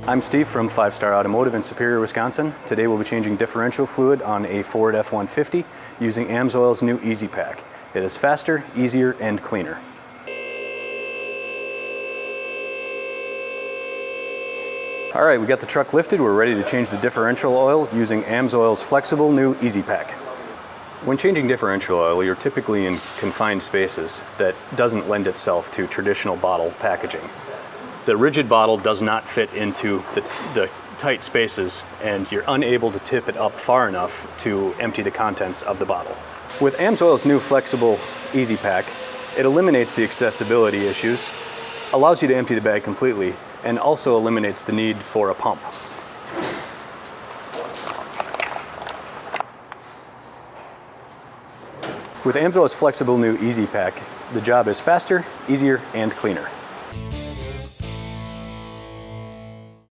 I'm Steve from 5 Star Automotive in Superior, Wisconsin. Today we'll be changing differential fluid on a Ford F-150 using AMSOIL's new Easy Pack. It is faster, easier, and cleaner. All right, we got the truck lifted. We're ready to change the differential oil using AMSOIL's flexible new Easy Pack. When changing differential oil, you're typically in confined spaces that doesn't lend itself to traditional bottle packaging. The rigid bottle does not fit into the tight spaces, and you're unable to tip it up far enough to empty the contents of the bottle. With AMSOIL's new flexible Easy Pack, it eliminates the accessibility issues, allows you to empty the bag completely, and also eliminates the need for a pump. With AMSOIL's flexible new Easy Pack, the job is faster, easier, and cleaner.